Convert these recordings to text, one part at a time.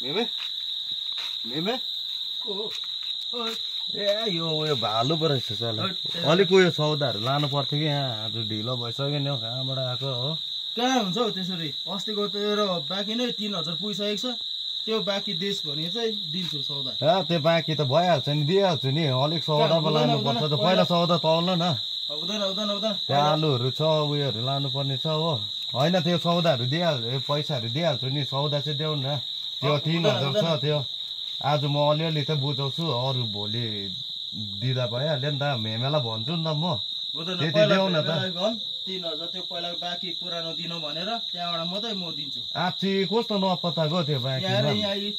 मेमे मेमे ए यो उयो भालु पो रहेछ चल अलिक उयो सौदाहरू लानु पर्थ्यो कि यहाँ आज ढिलो भइसक्यो नि हौ कहाँबाट आएको हो कहाँ हुन्छ हौ त्यसरी अस्तिको तेरो बाँकी नै 3000 पुगिसकेको छ त्यो बाँकी देश भने चाहिँ दिन्छु सौदा त्यो बाँकी त भइहाल्छ नि दिइहाल्छु नि अलिक सौदा पो लानुपर्छ त पहिला सौदा तौल न हुँदैन हुँदैन हुँदैन त्यहाँ आलुहरू छ उयोहरू लानुपर्ने छ हो होइन त्यो सौदाहरू पैसाहरू दिइहाल्छु नि सौदा चाहिँ देऊ न त्यो 3000 छ त्यो आज म अलिअलि त बुझाउँछु अरू भोलि दिँदा भइहाल्यो नि त मेमेलाई भन्छु नि त म त्यति देऊ न त 3000 त्यो पहिला बाँकी पुरानो दिनु भनेर त्यहाँबाट मात्रै म दिन्छु आछि कस्तो नपत्ताको त्यो बाँकी यहाँ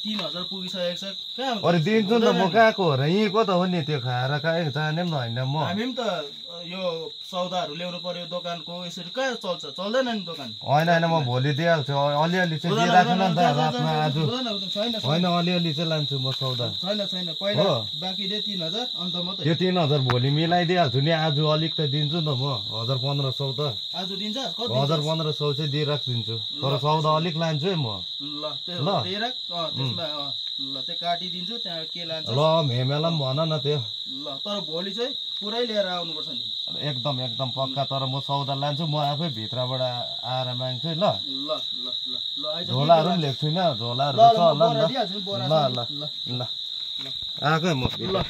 3000 पुगिसकेको छ कहाँ अरे दिन्छु नि त म कहाँको हो र यहीँको त हो नि त्यो खाएर कहीँ जाने पनि होइन म हामी पनि त यो सौदाहरू ल्याउनु पर्यो दोकानको यसरी कहाँ चल्छ चल्दैन नि दोकान होइन होइन म भोलि दिइहाल्छु अलिअलि चाहिँ दिइराख्नु न त रातमा आज होइन अलिअलि चाहिँ लान्छु म सौदा छैन पहिला बाँकी दे 3000 अन्त मात्रै त्यो 3000 भोलि मिलाइदिइहाल्छु नि आज अलिक त दिन्छु नि त म 1500 त आज दिन्छ 1500 चाहिँ दिइराखिदिन्छु तर सौदा अलिक लान्छु है म ल त्यो दिइराख त्यसमा ल त्यो काटिदिन्छु त्यहाँ के लान्छ ल मेमेलाई पनि भन न त्यो ल तर भोलि चाहिँ पुरै लिएर आउनुपर्छ नि एकदम पक्का तर म सौदा लान्छु म आफै भित्रबाट आएर माग्छु है ल ल ल ल ल झोलाहरू पनि ल्याएको छुइनँ झोलाहरू छ ल आएकै म ल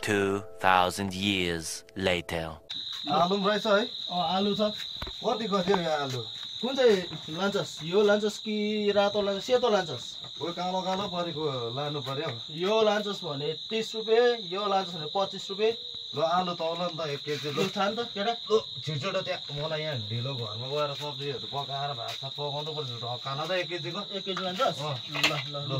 2000 years later आलु पनि रहेछ है आलु छ कति थियो यो आलु कुन चाहिँ लान्छस् यो लान्छस् कि रातो लान्छस् सेतो लान्छस् कालो कालो परेको लानु पर्यो यो लान्छस् भने 30 रुपियाँ यो लान्छस् भने 25 रुपियाँ ल आलु तौल नि त 1 केजी ल खान त केटा छिटो त्यहाँ मलाई यहाँ ढिलो घरमा गएर सब्जीहरू पकाएर भात सात पकाउनु पर्छ खाना त 1 केजीको 1 केजी लान्छस् ल ल ल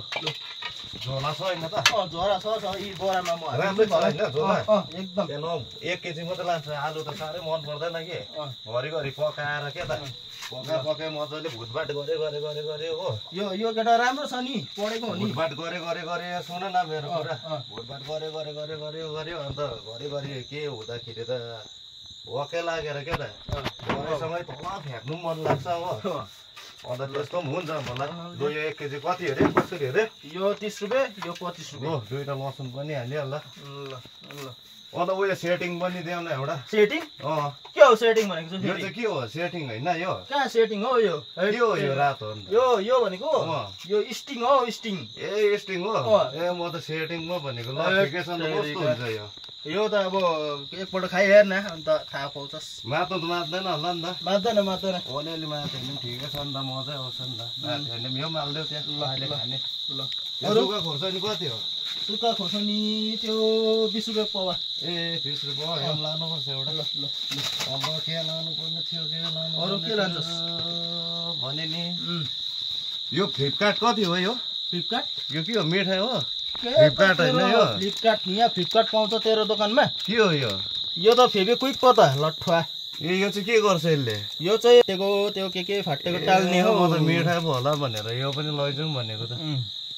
झोला छ होइन त झोला छ यी बोरामा म राम्रै छ होइन झोला एकदम 1 केजी मात्रै लान्छ आलु त साह्रै मन पर्दैन कि घरिघरि पकाएर के त पकाए मजाले भुटभाट गरे हो यो केटा राम्रो छ नि पढेको हो नि भुटभाट गरे सुन न मेरो कुरा भुटभाट गरे अन्त घरिघरि के हुँदाखेरि त वकै लागेर के त घरैसँगै तल फ्याँक्नु मन लाग्छ हो अन्त त्यस्तो पनि हुन्छ मलाई ल यो 1 केजी कति अरे कसरी अरे यो 30 रुपियाँ यो 25 रुपियाँ हो दुईटा लसुन पनि हाल्यो ल ल अन्त उयो सेटिङ पनि देऊ न एउटा सेटिङ के हो सेटिङ भनेको यो चाहिँ के हो सेटिङ होइन यो कहाँ सेटिङ हो यो के हो यो रातो अन्त यो भनेको यो स्टिङ हो स्टिङ ए स्टिङ हो ए म त सेटिङ हो भनेको ल ठिकै छ नि कस्तो हुन्छ यो त अब एकपल्ट खाइहेर न अन्त थाहा पाउँछस् मात्नु त मात्दैन होला नि त मात्दैन अलिअलि मात्यो भने ठिकै छ नि त मजै आउँछ नि त माथि भने यो माल्देऊ त्यहाँ अहिले खाने ल सुक्खा खोर्सानी कति हो सुक्खा खोर्सानी त्यो 20 रुपियाँ पवा ए 20 रुपियाँ यहाँ लानुपर्छ एउटा ल अब के लानुपर्ने थियो के लानु अरू के लान्छस् भने नि यो फ्लिपकार्ट कति हो यो फ्लिपकार्ट यो के हो मिठाई हो फ्लिपकार्ट होइन यो फ्लिपकार्ट यहाँ फ्लिपकार्ट पाउँछ तेरो दोकानमा के हो यो त फेभिक्विक पो त लट्ठुवा ए यो चाहिँ के गर्छ यसले यो चाहिँ त्यो के फाटेको टाल्ने हो म त मिठाई पो होला भनेर यो पनि लैजाउँ भनेको त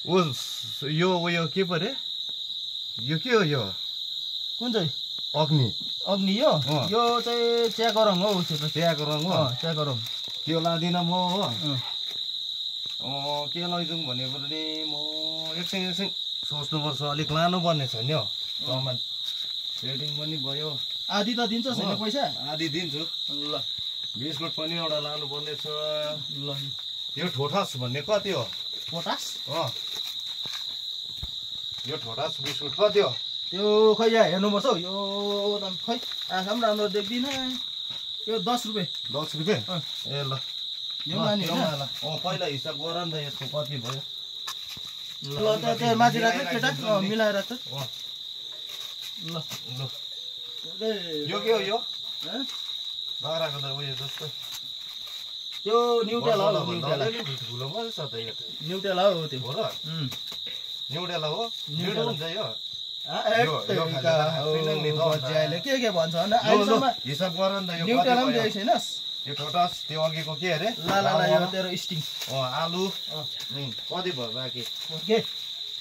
यो उयो के परे यो के हो यो कुन चाहिँ अग्नि यो चाहिँ चियाको रङ हो चियाको रङ हो चियाको रङ त्यो लादिनँ म हो के लैजाउँ भनेको नि म एकछिन सोच्नुपर्छ अलिक लानुपर्ने छ नि हौ सामान सेटिङ पनि भयो आधी त दिन्छस् होइन पैसा आधी दिन्छु ल बिस्कुट पनि एउटा लानुपर्ने छ ल यो ठोठास भन्ने कति हो पोटास यो ठोठास बिस्कुट कति हो त्यो खै यहाँ हेर्नुपर्छ हौ यो खै आँखा पनि राम्रो देख्दिन यो 10 रुपियाँ 10 रुपियाँ ए ल पहिला हिसाब गर नि त यसको कति भयो ल त्यहाँ माथि राख्छ केटा मिलाएर राख्छ ल यो के हो यो बाह्रको त उयो जस्तो त्यो न्युटेला हो न्युटेला हो त्यो हो र न्युटेला हो न्युटेला हुन्छ यो के भन्छ हिसाब गर नि त यो न्युटेला पनि दिएको छैनस् यो टोटस त्यो अघिको के अरे ल यो तेरो स्टिङ आलु कति भयो बाँकी के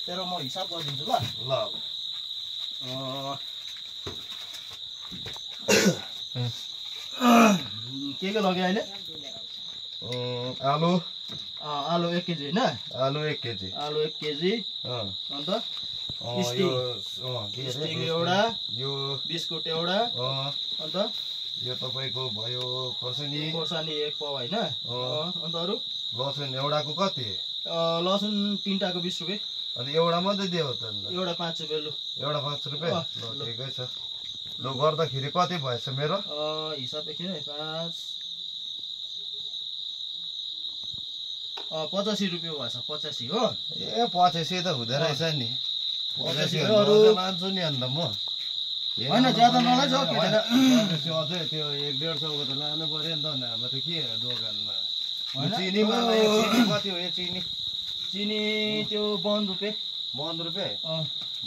तेरो म हिसाब गरिदिन्छु ल के लग्यो अहिले आलु आलु 1 केजी हैन आलु 1 केजी आलु 1 केजी अन्त स्टिङ एउटा यो बिस्कुट एउटा अन्त यो तपाईको भयो खोर्सानी 1 पाउ हैन अन्त अरु लसुन एउटाको कति लसुन 3टाको 20 रुपैयाँ अनि एउटा मात्रै दियो त एउटा 5 रुपैयाँ लु एउटा 5 रुपैयाँ ल ठिकै छ लु गर्दाखेरि कति भएछ मेरो हिसाब एकछिन है 85 रुपैयाँ भएछ 85 हो ए 85 त हुँदै रहेछ नि 85 अरु लान्छु नि अन्त म हैन ज्यादा नलाइज अझै त्यो 1-150 को त लानु पर्यो नि त हाम्रो त के दोकानमा चिनीमा कति हो यो चिनी त्यो 52 रुपैयाँ 52 रुपैयाँ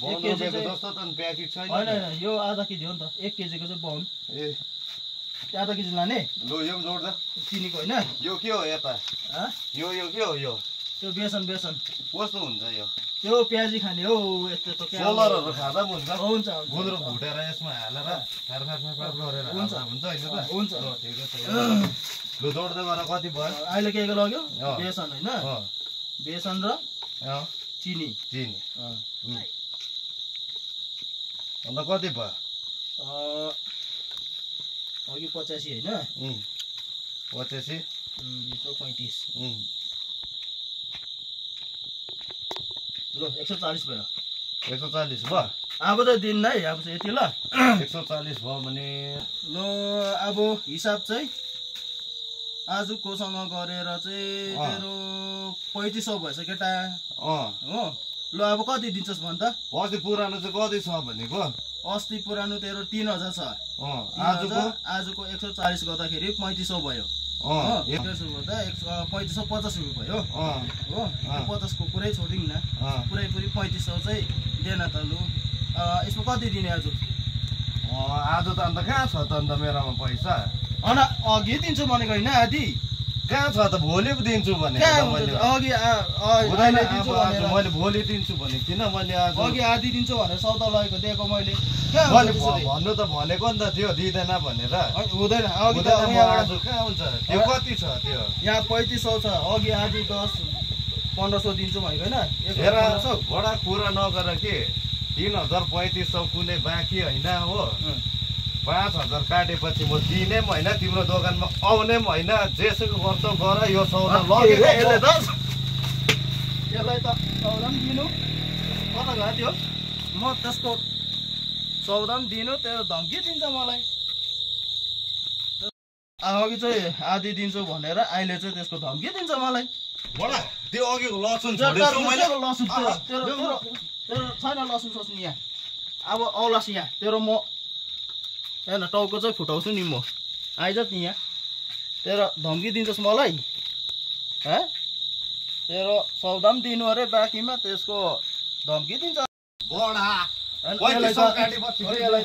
1 केजीको जस्तो त प्याकेट छैन हैन यो आधा केजी हो नि त 1 केजीको चाहिँ 52 ए आधा केजी लाने लु यो पनि जोड्दा चिनीको हैन यो के हो यता यो के हो यो त्यो बेसन कस्तो हुन्छ यो त्यो प्याजी खाने हो यस्तो त के सोलरहरु खादा हुन्छ हुन्छ गुन्द्रुक भुटेर यसमा हालेर फार गरेर हुन्छ हैन त हुन्छ ल ठिकै छ लु जोड्दै गर कति भयो अहिले के लाग्यो बेसन हैन बेसन र चिनी अन्त कति भयो अघि 85 हैन 85 35 ल 140 भयो 140 भयो अब त दिन नै अब चाहिँ यति ल 140 भयो भने ल अब हिसाब चाहिँ आजकोसँग गरेर चाहिँ तेरो 3500 भएछ केटा हो ल अब कति दिन्छस् भन् त अस्ति पुरानो चाहिँ कति छ भनेको अस्ति पुरानो तेरो 3000 छ आजको 140 गर्दाखेरि 3500 भयो 150 गर्दा 3550 रुपैयाँ भयो हो 50 को पुरै छोडिदिउँ न पुरै 3500 चाहिँ देन त लु यसमा कति दिने आज त अन्त कहाँ छ त अन्त मेरोमा पैसा अन अघि दिन्छु भनेको हैन आदि कहाँ छ त भोलि पो दिन्छु भनेको मैले भोलि दिन्छु भनेको थिइनँ मैले अघि आदि दिन्छु भनेर सौदा लगेको दिएको मैले भन्नु त भनेको नि त त्यो दिँदैन भनेर हुँदैन अघि त आज कहाँ हुन्छ त्यो कति छ त्यो यहाँ 3500 छ अघि आदि 10-1500 दिन्छु भनेको हैन हेर बडा कुरा नगर के 3500 कुनै बाँकी हैन हो 5000 काटेपछि म दिने पनि हैन तिम्रो दोकानमा आउने पनि हैन जेसुकै गर्छौ गर यो सौदा लगेको यसले त यसलाई त सौदा पनि दिनु कता गयो त्यो म त्यसको सौदा पनि दिनु तेरो धम्की दिन्छ मलाई अघि चाहिँ आधी दिन्छु भनेर अहिले चाहिँ त्यसको धम्की दिन्छ मलाई बडा त्यो अघिको लसुन छोडेछु मैले लसुन तेरो छैन लसुन सोच्नु यहाँ अब औलास यहाँ तेरो म हेर्न टाउको चाहिँ फुटाउँछु नि म आइज नि यहाँ तेरो धम्की दिन्छस् मलाई तेरो सौदा पनि दिनु अरे बाँकीमा त्यसको धम्की दिन्छ बडा यसलाई